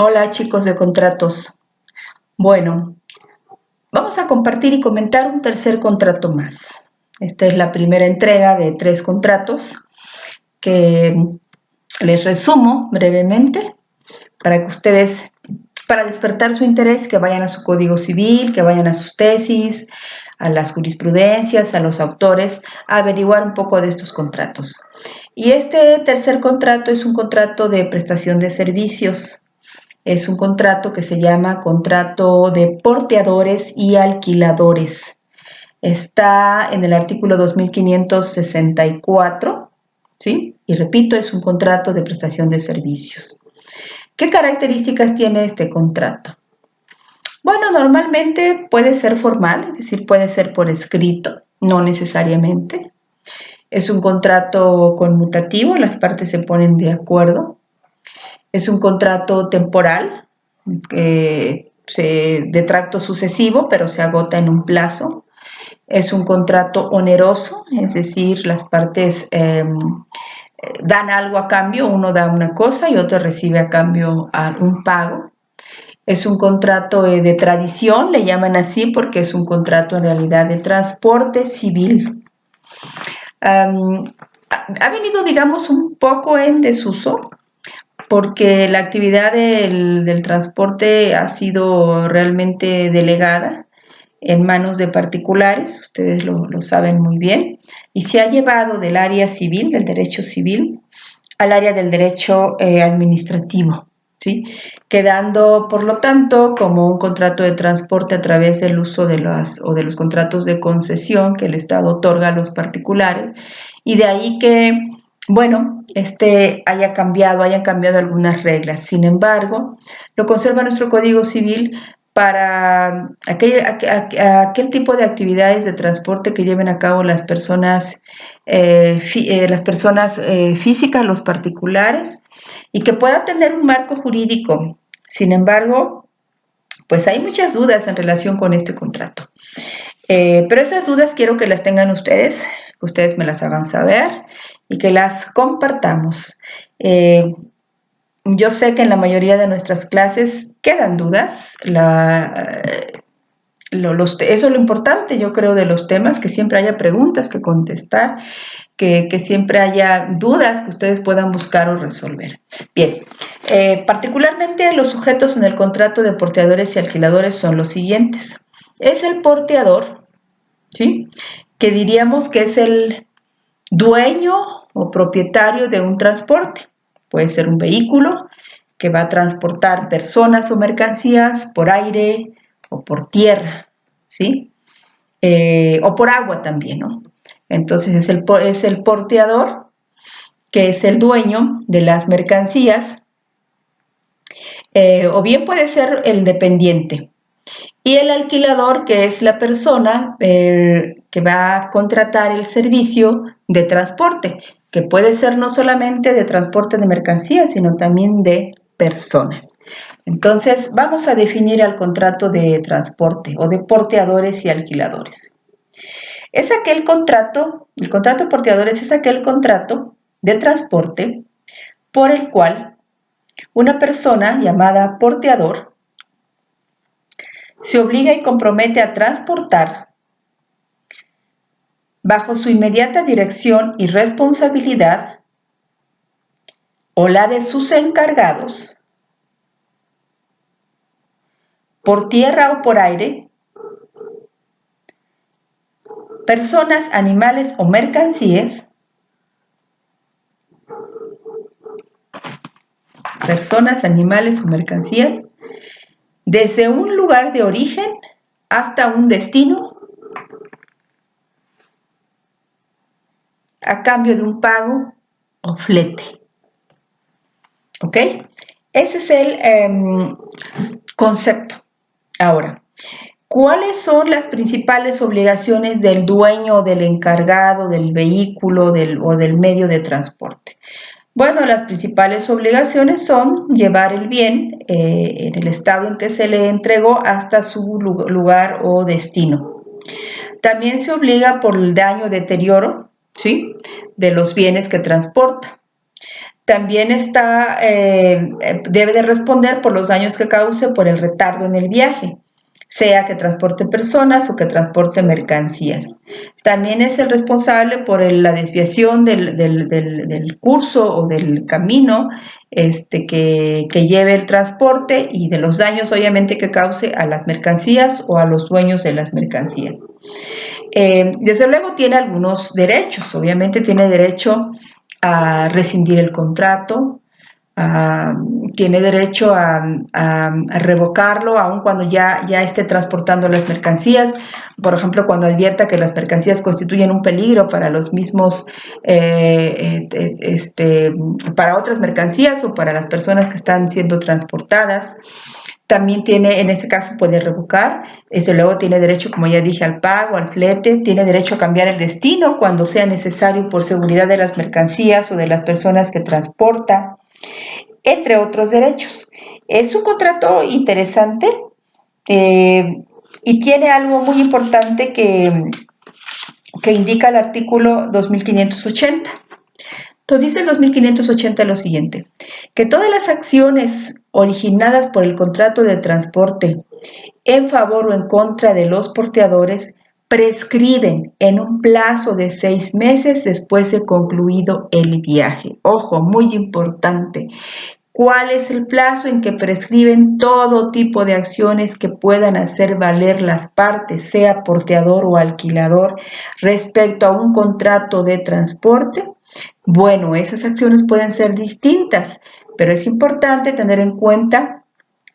Hola chicos de contratos. Bueno, vamos a compartir y comentar un tercer contrato más. Esta es la primera entrega de 3 contratos que les resumo brevemente para que ustedes, para despertar su interés, que vayan a su código civil, que vayan a sus tesis, a las jurisprudencias, a los autores, a averiguar un poco de estos contratos. Y este tercer contrato es un contrato de prestación de servicios. Es un contrato que se llama contrato de porteadores y alquiladores. Está en el artículo 2564, ¿sí? Y repito, es un contrato de prestación de servicios. ¿Qué características tiene este contrato? Bueno, normalmente puede ser formal, es decir, puede ser por escrito, no necesariamente. Es un contrato conmutativo, las partes se ponen de acuerdo. Es un contrato temporal, de tracto sucesivo, pero se agota en un plazo. Es un contrato oneroso, es decir, las partes dan algo a cambio, uno da una cosa y otro recibe a cambio un pago. Es un contrato de tradición, le llaman así porque es un contrato en realidad de transporte civil. Ha venido, digamos, un poco en desuso, porque la actividad del transporte ha sido realmente delegada en manos de particulares, ustedes lo saben muy bien, y se ha llevado del área civil, del derecho civil, al área del derecho administrativo, ¿sí? Quedando, por lo tanto, como un contrato de transporte a través del uso de los contratos de concesión que el Estado otorga a los particulares, y de ahí que bueno, hayan cambiado algunas reglas. Sin embargo, lo conserva nuestro Código Civil para aquel tipo de actividades de transporte que lleven a cabo las personas físicas, los particulares, y que pueda tener un marco jurídico. Sin embargo, pues hay muchas dudas en relación con este contrato. Pero esas dudas quiero que las tengan ustedes, que ustedes me las hagan saber y que las compartamos. Yo sé que en la mayoría de nuestras clases quedan dudas. Eso es lo importante, yo creo, de los temas, que siempre haya preguntas que contestar, que siempre haya dudas que ustedes puedan buscar o resolver. Bien, particularmente los sujetos en el contrato de porteadores y alquiladores son los siguientes. Es el porteador, ¿sí? Que diríamos que es el dueño o propietario de un transporte. Puede ser un vehículo que va a transportar personas o mercancías por aire o por tierra, ¿sí? O por agua también, ¿no? Entonces es el porteador, que es el dueño de las mercancías, o bien puede ser el dependiente. Y el alquilador, que es la persona que va a contratar el servicio de transporte, que puede ser no solamente de transporte de mercancías, sino también de personas. Entonces, vamos a definir el contrato de transporte o de porteadores y alquiladores. El contrato de porteadores es aquel contrato de transporte por el cual una persona llamada porteador se obliga y compromete a transportar, bajo su inmediata dirección y responsabilidad, o la de sus encargados, por tierra o por aire, personas, animales o mercancías, desde un lugar de origen hasta un destino, a cambio de un pago o flete. ¿Ok? Ese es el concepto. Ahora, ¿cuáles son las principales obligaciones del dueño o del encargado del vehículo o del medio de transporte? Bueno, las principales obligaciones son llevar el bien en el estado en que se le entregó hasta su lugar o destino. También se obliga por el daño o deterioro, ¿sí?, de los bienes que transporta. También debe de responder por los daños que cause por el retardo en el viaje, sea que transporte personas o que transporte mercancías. También es el responsable por la desviación del curso o del camino que lleve el transporte y de los daños obviamente que cause a las mercancías o a los dueños de las mercancías. Desde luego tiene algunos derechos, obviamente tiene derecho a rescindir el contrato, tiene derecho a revocarlo aun cuando ya esté transportando las mercancías, por ejemplo, cuando advierta que las mercancías constituyen un peligro para los mismos, para otras mercancías o para las personas que están siendo transportadas. También tiene, en ese caso, puede revocar. Desde luego tiene derecho, como ya dije, al pago, al flete. Tiene derecho a cambiar el destino cuando sea necesario por seguridad de las mercancías o de las personas que transporta, entre otros derechos. Es un contrato interesante y tiene algo muy importante que indica el artículo 2580. Pues dice el 2580 lo siguiente, que todas las acciones originadas por el contrato de transporte en favor o en contra de los porteadores prescriben en un plazo de 6 meses después de concluido el viaje. Ojo, muy importante. ¿Cuál es el plazo en que prescriben todo tipo de acciones que puedan hacer valer las partes, sea porteador o alquilador, respecto a un contrato de transporte? Bueno, esas acciones pueden ser distintas, pero es importante tener en cuenta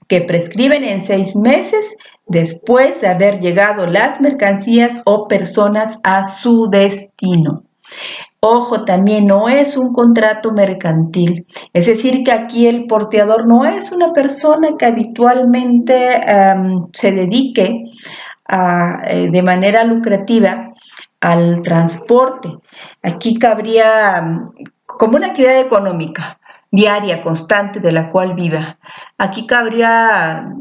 que prescriben en 6 meses después de haber llegado las mercancías o personas a su destino. Ojo, también no es un contrato mercantil, es decir, que aquí el porteador no es una persona que habitualmente se dedique de manera lucrativa al transporte. Aquí cabría como una actividad económica diaria, constante, de la cual viva. Aquí cabría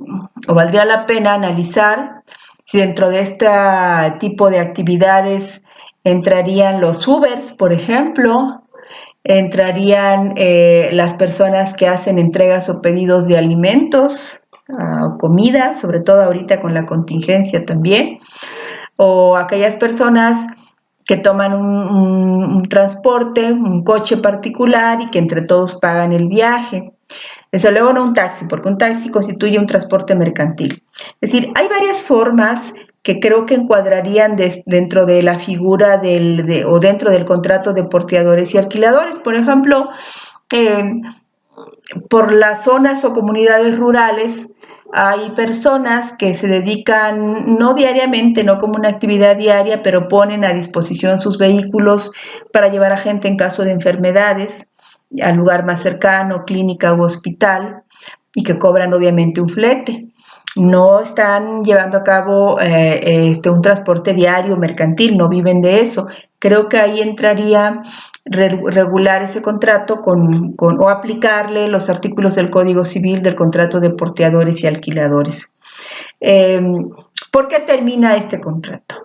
o valdría la pena analizar si dentro de este tipo de actividades entrarían los Ubers, por ejemplo, entrarían las personas que hacen entregas o pedidos de alimentos, comida, sobre todo ahorita con la contingencia también, o aquellas personas que toman un transporte, un coche particular y que entre todos pagan el viaje. Desde luego no un taxi, porque un taxi constituye un transporte mercantil. Es decir, hay varias formas que creo que encuadrarían dentro de la figura o dentro del contrato de porteadores y alquiladores. Por ejemplo, por las zonas o comunidades rurales hay personas que se dedican, no diariamente, no como una actividad diaria, pero ponen a disposición sus vehículos para llevar a gente en caso de enfermedades al lugar más cercano, clínica u hospital, y que cobran obviamente un flete. No están llevando a cabo un transporte diario mercantil, no viven de eso. Creo que ahí entraría regular ese contrato o aplicarle los artículos del Código Civil del contrato de porteadores y alquiladores. ¿Por qué termina este contrato?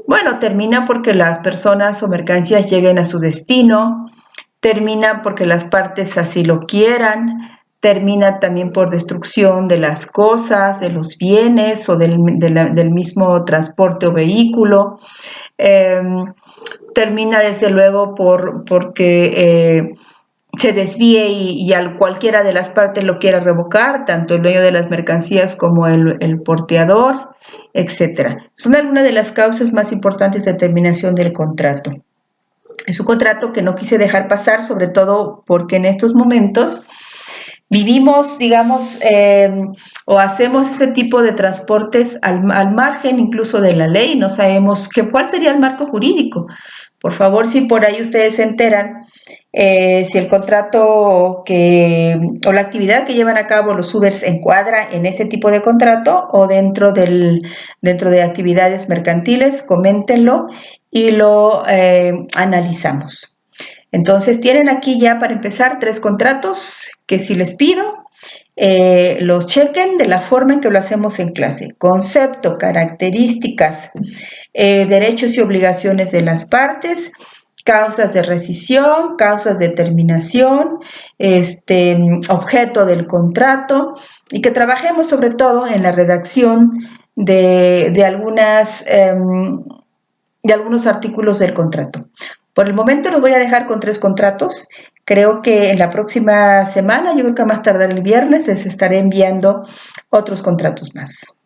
Bueno, termina porque las personas o mercancías lleguen a su destino, termina porque las partes así lo quieran, termina también por destrucción de las cosas, de los bienes o del mismo transporte o vehículo. Termina desde luego porque se desvíe y cualquiera de las partes lo quiera revocar, tanto el dueño de las mercancías como el porteador, etc. Son algunas de las causas más importantes de terminación del contrato. Es un contrato que no quise dejar pasar, sobre todo porque en estos momentos vivimos, digamos, o hacemos ese tipo de transportes al margen incluso de la ley, no sabemos cuál sería el marco jurídico. Por favor, si por ahí ustedes se enteran, si el contrato o la actividad que llevan a cabo los Ubers encuadra en ese tipo de contrato o dentro de actividades mercantiles, coméntenlo y lo analizamos. Entonces tienen aquí ya para empezar 3 contratos que si les pido los chequen de la forma en que lo hacemos en clase. Concepto, características, derechos y obligaciones de las partes causas de rescisión, causas de terminación, objeto del contrato, y que trabajemos sobre todo en la redacción de algunos artículos del contrato. Por el momento los voy a dejar con 3 contratos. Creo que en la próxima semana, yo creo que a más tardar el viernes, les estaré enviando otros contratos más.